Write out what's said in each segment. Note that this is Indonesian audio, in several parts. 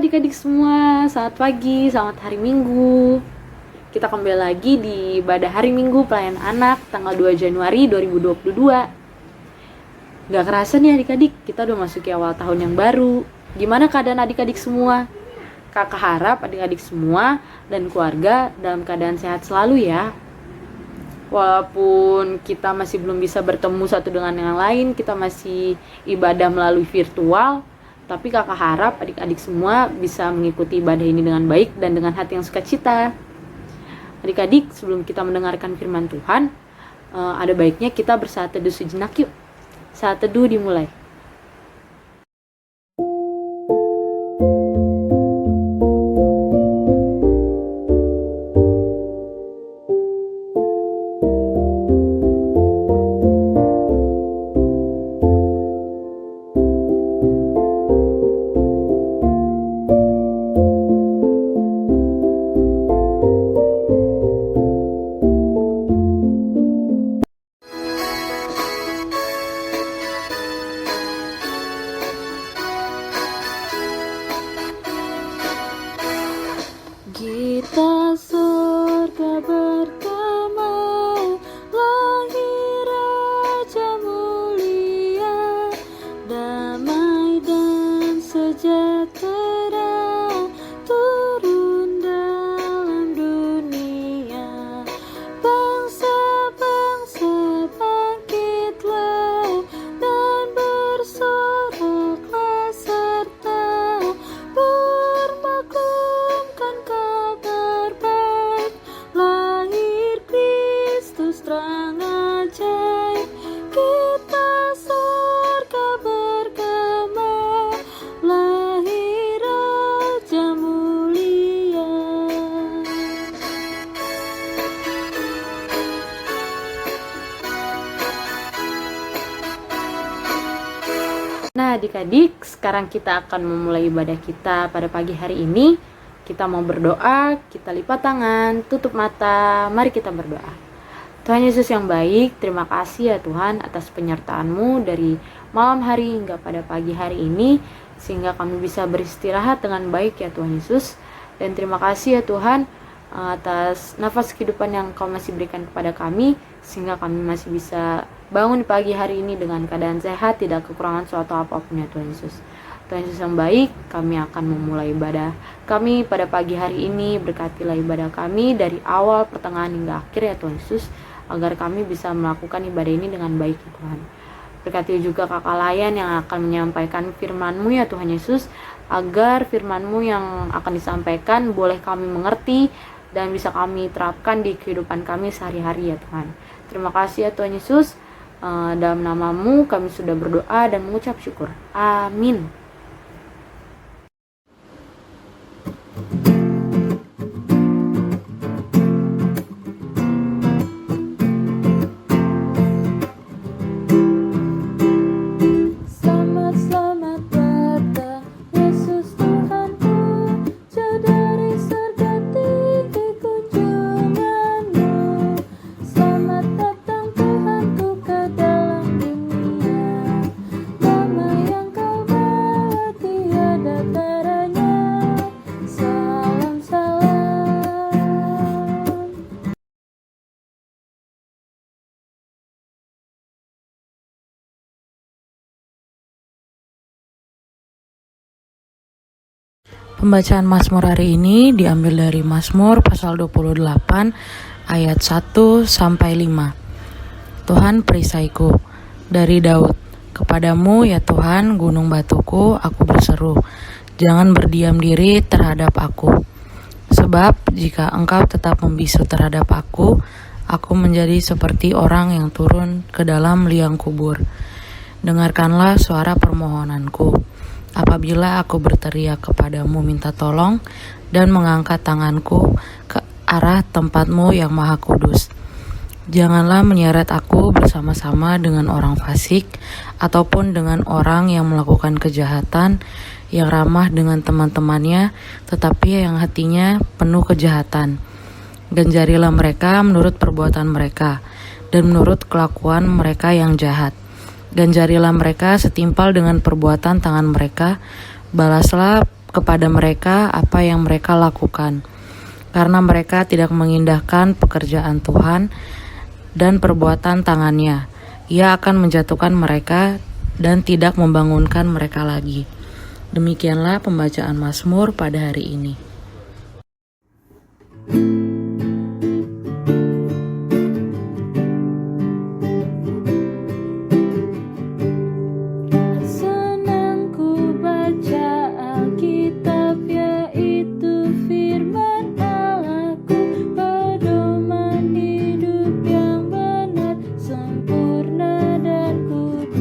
adik-adik semua, selamat pagi, selamat hari Minggu. Kita kembali lagi di ibadah hari Minggu pelayanan anak tanggal 2 Januari 2022. Gak kerasa nih adik-adik, kita udah masuki awal tahun yang baru. Gimana keadaan adik-adik semua? Kakak harap adik-adik semua dan keluarga dalam keadaan sehat selalu ya. Walaupun kita masih belum bisa bertemu satu dengan yang lain, kita masih ibadah melalui virtual, tapi kakak harap adik-adik semua bisa mengikuti ibadah ini dengan baik dan dengan hati yang sukacita. Adik-adik, sebelum kita mendengarkan firman Tuhan, ada baiknya kita bersaat teduh sejenak yuk. Saat teduh dimulai. Gita surga bergema, lahir Raja mulia, damai dan sejahtera turun dalam dunia. Bangsa-bangsa bangkitlah dan bersoraklah serta bermaklumkan kabar baik, lahir Kristus terang ajaib. Kita surga bergema, lahir Raja mulia. Nah adik-adik, sekarang kita akan memulai ibadah kita pada pagi hari ini. Kita mau berdoa, kita lipat tangan, tutup mata, mari kita berdoa. Tuhan Yesus yang baik, terima kasih ya Tuhan atas penyertaan-Mu dari malam hari hingga pada pagi hari ini, sehingga kami bisa beristirahat dengan baik ya Tuhan Yesus. Dan terima kasih ya Tuhan atas nafas kehidupan yang Kau masih berikan kepada kami, sehingga kami masih bisa bangun di pagi hari ini dengan keadaan sehat, tidak kekurangan suatu apapun ya Tuhan Yesus. Tuhan Yesus yang baik, kami akan memulai ibadah kami pada pagi hari ini. Berkatilah ibadah kami dari awal, pertengahan hingga akhir ya Tuhan Yesus, agar kami bisa melakukan ibadah ini dengan baik ya Tuhan. Berkati juga kakak layan yang akan menyampaikan firman-Mu ya Tuhan Yesus, agar firman-Mu yang akan disampaikan boleh kami mengerti dan bisa kami terapkan di kehidupan kami sehari-hari ya Tuhan. Terima kasih ya Tuhan Yesus. Dalam nama-Mu kami sudah berdoa dan mengucap syukur. Amin. Selamat datang Yesus Tuhanku, jauh dari surga tinggi kunjungan-Mu. Selamat datang Tuhanku ke dalam dunia, damai yang Kau bawa tiada taranya. Salam salam. Pembacaan Mazmur hari ini diambil dari Mazmur pasal 28 ayat 1 sampai 5. Tuhan perisaiku, dari Daud. Kepadamu ya Tuhan, gunung batuku, aku berseru. Jangan berdiam diri terhadap aku. Sebab jika Engkau tetap membisu terhadap aku menjadi seperti orang yang turun ke dalam liang kubur. Dengarkanlah suara permohonanku. Apabila aku berteriak kepadamu minta tolong dan mengangkat tanganku ke arah tempat-Mu yang maha kudus. Janganlah menyeret aku bersama-sama dengan orang fasik ataupun dengan orang yang melakukan kejahatan, yang ramah dengan teman-temannya, tetapi yang hatinya penuh kejahatan. Ganjarilah mereka menurut perbuatan mereka, dan menurut kelakuan mereka yang jahat. Ganjarilah mereka setimpal dengan perbuatan tangan mereka, balaslah kepada mereka apa yang mereka lakukan. Karena mereka tidak mengindahkan pekerjaan Tuhan dan perbuatan tangannya, Ia akan menjatuhkan mereka dan tidak membangunkan mereka lagi. Demikianlah pembacaan Mazmur pada hari ini. Senang ku baca Alkitab, yaitu firman Allahku, pedoman hidup yang benar, sempurna dan kudus.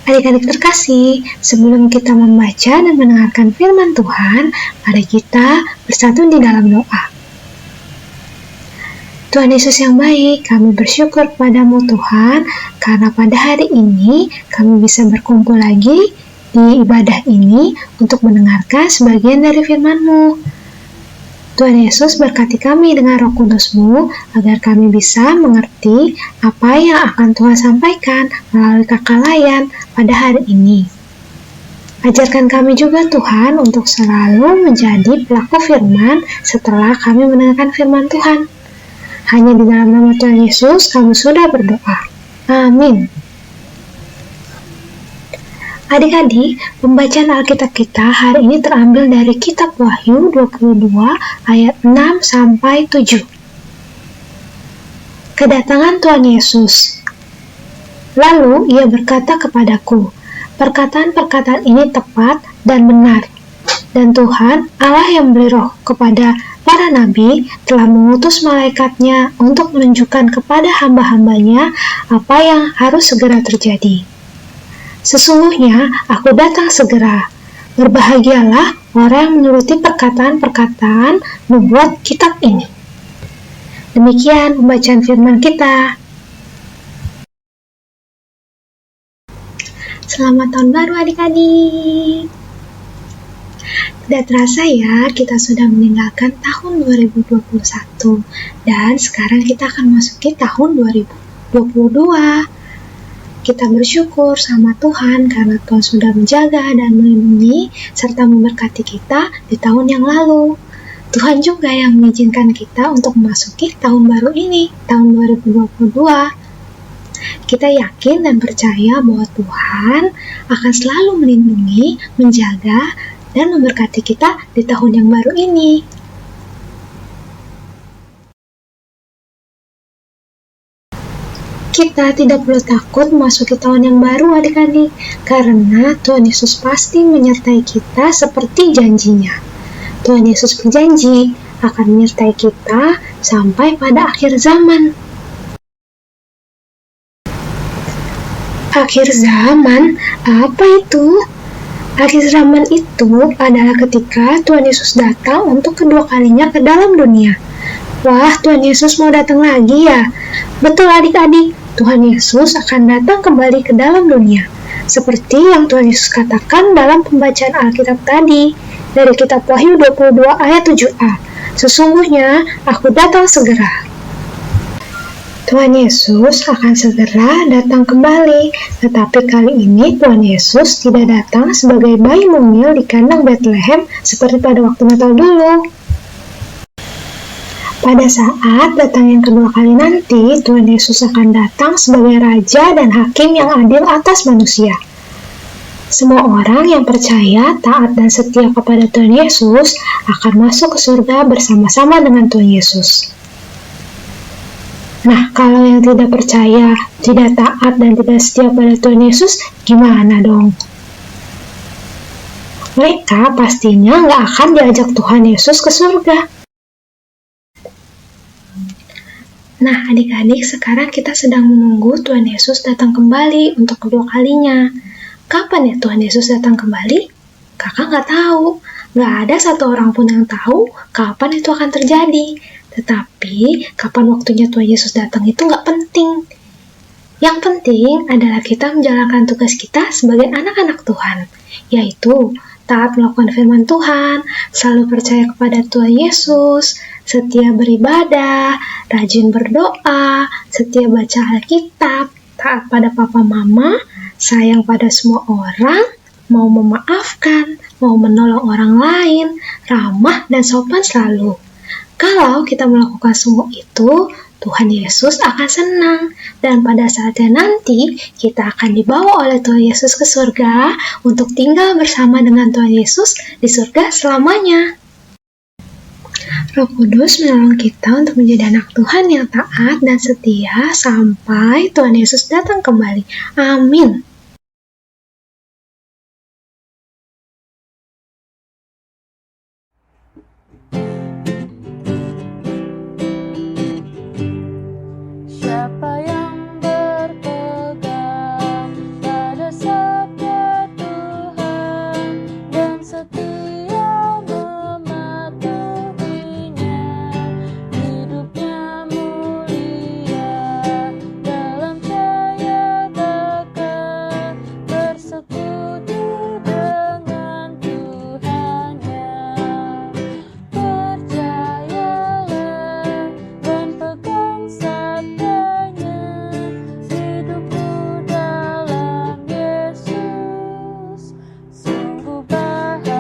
Adik-adik terkasih, sebelum kita membaca dan mendengarkan firman Tuhan, mari kita bersatu di dalam doa. Tuhan Yesus yang baik, kami bersyukur kepadamu Tuhan, karena pada hari ini kami bisa berkumpul lagi di ibadah ini untuk mendengarkan sebagian dari firman-Mu. Tuhan Yesus berkati kami dengan Roh Kudus-Mu agar kami bisa mengerti apa yang akan Tuhan sampaikan melalui Kakak Layan pada hari ini. Ajarkan kami juga Tuhan untuk selalu menjadi pelaku firman setelah kami mendengarkan firman Tuhan. Hanya di dalam nama Tuhan Yesus kami sudah berdoa. Amin. Adik-adik, pembacaan Alkitab kita hari ini terambil dari kitab Wahyu 22 ayat 6 sampai 7. Kedatangan Tuhan Yesus. Lalu ia berkata kepadaku, perkataan-perkataan ini tepat dan benar. Dan Tuhan, Allah yang memberi roh kepada para nabi, telah mengutus malaikatnya untuk menunjukkan kepada hamba-hambanya apa yang harus segera terjadi. Sesungguhnya aku datang segera. Berbahagialah orang yang menuruti perkataan-perkataan nubuat kitab ini. Demikian pembacaan firman kita. Selamat tahun baru adik-adik. Tidak terasa ya, kita sudah meninggalkan tahun 2021 dan sekarang kita akan masuki tahun 2022. Kita bersyukur sama Tuhan karena Tuhan sudah menjaga dan melindungi serta memberkati kita di tahun yang lalu. Tuhan juga yang mengizinkan kita untuk memasuki tahun baru ini, tahun 2022. Kita yakin dan percaya bahwa Tuhan akan selalu melindungi, menjaga, dan memberkati kita di tahun yang baru ini. Kita tidak perlu takut memasuki tahun yang baru adik-adik, karena Tuhan Yesus pasti menyertai kita seperti janjinya. Tuhan Yesus berjanji akan menyertai kita sampai pada akhir zaman. Akhir zaman? Apa itu? Akhir zaman itu adalah ketika Tuhan Yesus datang untuk kedua kalinya ke dalam dunia. Wah, Tuhan Yesus mau datang lagi ya? Betul adik-adik, Tuhan Yesus akan datang kembali ke dalam dunia. Seperti yang Tuhan Yesus katakan dalam pembacaan Alkitab tadi, dari kitab Wahyu 22 ayat 7a. Sesungguhnya, aku datang segera. Tuhan Yesus akan segera datang kembali, tetapi kali ini Tuhan Yesus tidak datang sebagai bayi mungil di kandang Bethlehem seperti pada waktu Natal dulu. Pada saat datang yang kedua kali nanti, Tuhan Yesus akan datang sebagai Raja dan Hakim yang adil atas manusia. Semua orang yang percaya, taat, dan setia kepada Tuhan Yesus akan masuk ke surga bersama-sama dengan Tuhan Yesus. Nah, kalau yang tidak percaya, tidak taat, dan tidak setia pada Tuhan Yesus, gimana dong? Mereka pastinya nggak akan diajak Tuhan Yesus ke surga. Nah, adik-adik, sekarang kita sedang menunggu Tuhan Yesus datang kembali untuk kedua kalinya. Kapan ya Tuhan Yesus datang kembali? Kakak nggak tahu. Nggak ada satu orang pun yang tahu kapan itu akan terjadi. Tetapi, kapan waktunya Tuhan Yesus datang itu nggak penting. Yang penting adalah kita menjalankan tugas kita sebagai anak-anak Tuhan, yaitu taat melakukan firman Tuhan, selalu percaya kepada Tuhan Yesus, setia beribadah, rajin berdoa, setia baca Alkitab, taat pada papa mama, sayang pada semua orang, mau memaafkan, mau menolong orang lain, ramah dan sopan selalu. Kalau kita melakukan semua itu, Tuhan Yesus akan senang, dan pada saatnya nanti kita akan dibawa oleh Tuhan Yesus ke surga untuk tinggal bersama dengan Tuhan Yesus di surga selamanya. Roh Kudus menolong kita untuk menjadi anak Tuhan yang taat dan setia sampai Tuhan Yesus datang kembali. Amin. Siapa yang berpegang pada sabda Tuhan dan setia mematuhinya, hidupnya mulia dalam cahaya takkan bersekutu dengan Tuhannya. Percayalah dan pegang sabdanya, hidupku dalam Yesus sungguh bahagia.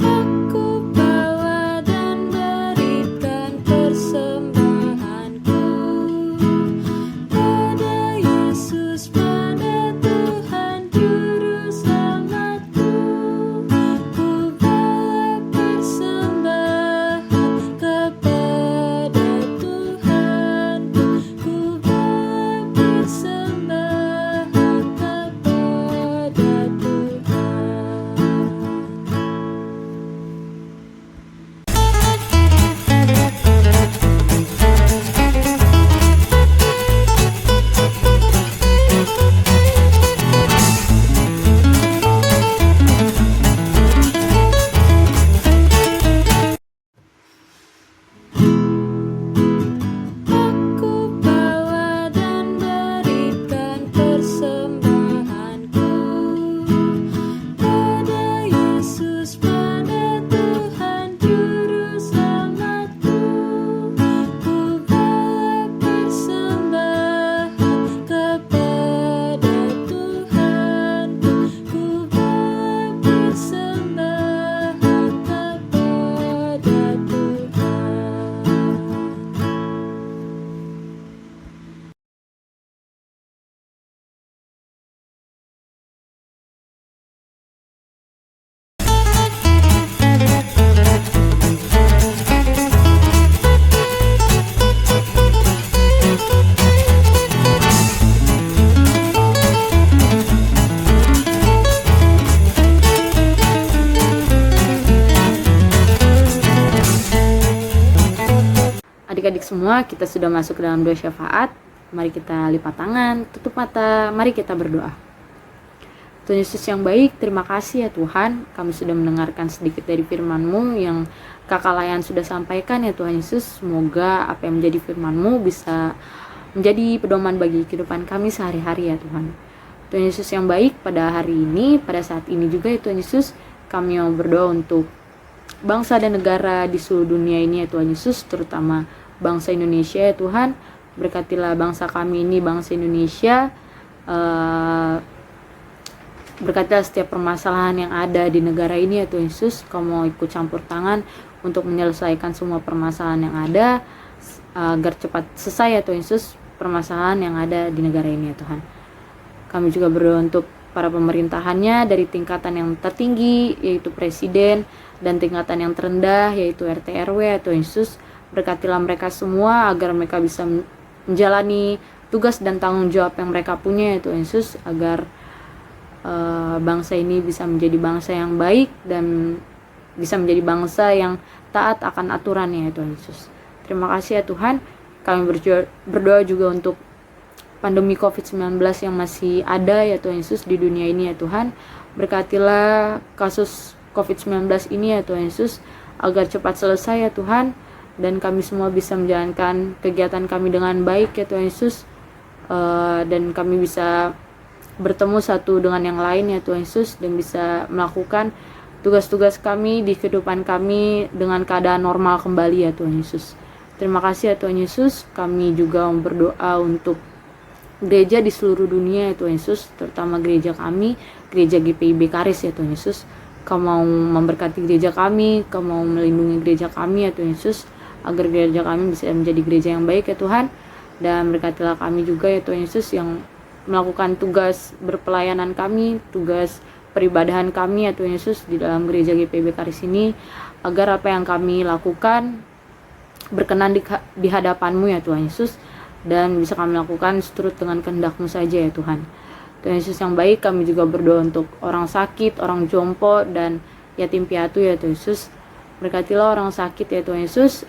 Aku bawa dan berikan persembahanku pada Yesus, pada Tuhan Juru Selamatku. Ku bawa persembahan kepada Tuhan, ku bawa persembahan kepada Tuhan. Aku bawa dan berikan persembahanku pada Yesus, pada Tuhan Juru Selamatku. Ku bawa persembahan kepada Tuhan, ku bawa persembahan kepada Tuhan. Adik-adik semua, kita sudah masuk ke dalam doa syafaat. Mari kita lipat tangan, tutup mata, mari kita berdoa. Tuhan Yesus yang baik, terima kasih ya Tuhan, kami sudah mendengarkan sedikit dari firman-Mu yang Kakak Layan sudah sampaikan ya Tuhan Yesus. Semoga apa yang menjadi firman-Mu bisa menjadi pedoman bagi kehidupan kami sehari-hari ya Tuhan. Tuhan Yesus yang baik, pada hari ini, pada saat ini juga ya Tuhan Yesus, kami mau berdoa untuk bangsa dan negara di seluruh dunia ini ya Tuhan Yesus, terutama bangsa Indonesia ya Tuhan. Berkatilah bangsa kami ini, bangsa Indonesia, berkatilah setiap permasalahan yang ada di negara ini ya Tuhan Yesus. Kau mau ikut campur tangan untuk menyelesaikan semua permasalahan yang ada, agar cepat selesai ya Tuhan Yesus permasalahan yang ada di negara ini ya Tuhan. Kami juga berdoa untuk para pemerintahannya dari tingkatan yang tertinggi yaitu presiden dan tingkatan yang terendah yaitu RT RW ya Tuhan Yesus. Berkatilah mereka semua agar mereka bisa menjalani tugas dan tanggung jawab yang mereka punya ya Tuhan Yesus, agar bangsa ini bisa menjadi bangsa yang baik dan bisa menjadi bangsa yang taat akan aturannya ya Tuhan Yesus. Terima kasih ya Tuhan. Kami berdoa juga untuk pandemi COVID-19 yang masih ada ya Tuhan Yesus di dunia ini ya Tuhan. Berkatilah kasus COVID-19 ini ya Tuhan Yesus agar cepat selesai ya Tuhan, dan kami semua bisa menjalankan kegiatan kami dengan baik ya Tuhan Yesus, dan kami bisa bertemu satu dengan yang lain ya Tuhan Yesus, dan bisa melakukan tugas-tugas kami di kehidupan kami dengan keadaan normal kembali ya Tuhan Yesus. Terima kasih ya Tuhan Yesus. Kami juga berdoa untuk gereja di seluruh dunia ya Tuhan Yesus, terutama gereja kami, gereja GPIB Karis ya Tuhan Yesus. Kau mau memberkati gereja kami, Kau mau melindungi gereja kami ya Tuhan Yesus, agar gereja kami bisa menjadi gereja yang baik ya Tuhan. Dan berkatilah kami juga ya Tuhan Yesus yang melakukan tugas berpelayanan kami, tugas peribadahan kami ya Tuhan Yesus di dalam gereja GPIB Karis ini, agar apa yang kami lakukan berkenan di hadapan-Mu ya Tuhan Yesus, dan bisa kami lakukan seturut dengan kehendak-Mu saja ya Tuhan. Tuhan Yesus yang baik, kami juga berdoa untuk orang sakit, orang jompo, dan yatim piatu ya Tuhan Yesus. Berkatilah orang sakit ya Tuhan Yesus,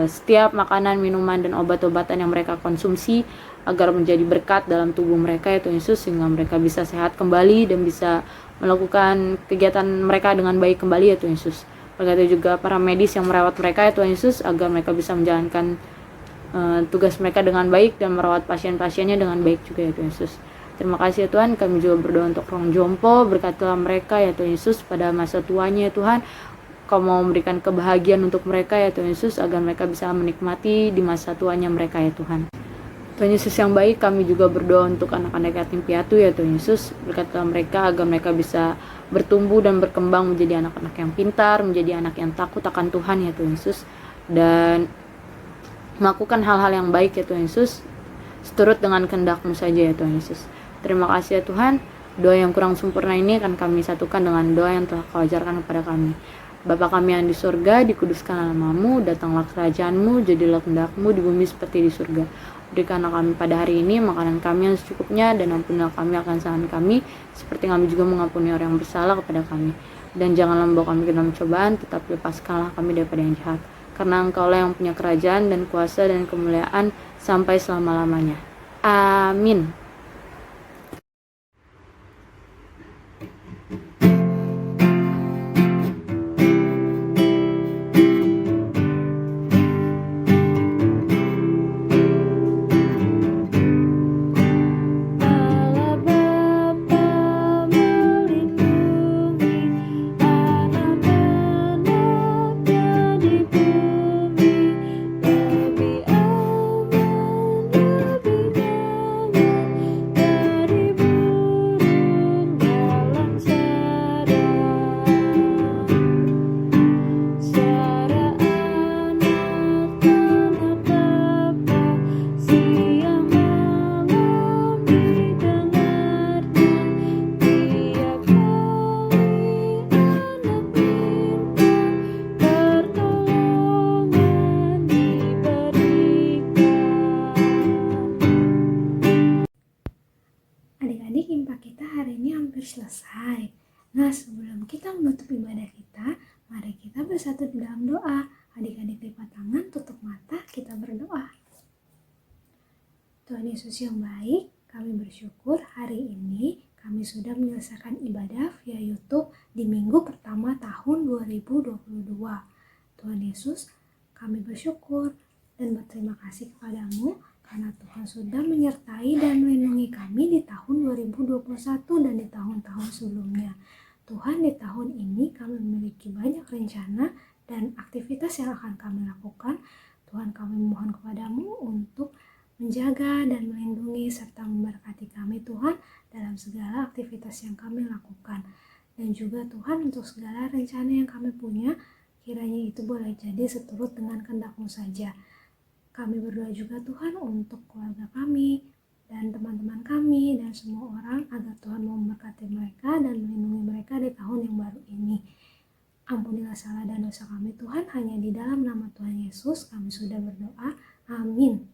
setiap makanan, minuman, dan obat-obatan yang mereka konsumsi agar menjadi berkat dalam tubuh mereka ya Tuhan Yesus, sehingga mereka bisa sehat kembali dan bisa melakukan kegiatan mereka dengan baik kembali ya Tuhan Yesus. Berkati juga para medis yang merawat mereka ya Tuhan Yesus, agar mereka bisa menjalankan tugas mereka dengan baik dan merawat pasien-pasiennya dengan baik juga ya Tuhan Yesus. Terima kasih ya Tuhan. Kami juga berdoa untuk orang jompo, berkatilah mereka ya Tuhan Yesus pada masa tuanya ya Tuhan. Kau mau memberikan kebahagiaan untuk mereka ya Tuhan Yesus, agar mereka bisa menikmati di masa tuanya mereka ya Tuhan. Tuhan Yesus yang baik, kami juga berdoa untuk anak-anak yatim piatu ya Tuhan Yesus. Berkatilah mereka agar mereka bisa bertumbuh dan berkembang menjadi anak-anak yang pintar, menjadi anak yang takut akan Tuhan ya Tuhan Yesus, dan melakukan hal-hal yang baik ya Tuhan Yesus, seturut dengan kehendak-Mu saja ya Tuhan Yesus. Terima kasih ya Tuhan. Doa yang kurang sempurna ini akan kami satukan dengan doa yang telah Kau ajarkan kepada kami. Bapa kami yang di surga, dikuduskanlah nama-Mu, datanglah kerajaan-Mu, jadilah kehendak-Mu di bumi seperti di surga. Berikanlah kami pada hari ini makanan kami yang secukupnya, dan ampunilah kami akan kesalahan kami, seperti kami juga mengampuni orang yang bersalah kepada kami. Dan janganlah membawa kami ke dalam cobaan, tetapi lepaskanlah kami daripada yang jahat. Karena Engkaulah yang punya kerajaan dan kuasa dan kemuliaan sampai selama-lamanya. Amin. Adik-adik, impak kita hari ini hampir selesai. Nah, sebelum kita menutup ibadah kita, mari kita bersatu di dalam doa. Adik-adik lipat tangan, tutup mata, kita berdoa. Tuhan Yesus yang baik, kami bersyukur hari ini kami sudah menyelesaikan ibadah via YouTube di minggu pertama tahun 2022. Tuhan Yesus, kami bersyukur dan berterima kasih kepadamu karena Tuhan sudah menyertai dan melindungi kami di tahun 2021 dan di tahun-tahun sebelumnya. Tuhan, di tahun ini kami memiliki banyak rencana dan aktivitas yang akan kami lakukan. Tuhan, kami mohon kepadamu untuk menjaga dan melindungi serta memberkati kami Tuhan dalam segala aktivitas yang kami lakukan. Dan juga Tuhan, untuk segala rencana yang kami punya, kiranya itu boleh jadi seturut dengan kehendak-Mu saja. Kami berdoa juga Tuhan untuk keluarga kami dan teman-teman kami dan semua orang agar Tuhan memberkati mereka dan melindungi mereka di tahun yang baru ini. Ampunilah salah dan dosa kami Tuhan, hanya di dalam nama Tuhan Yesus kami sudah berdoa. Amin.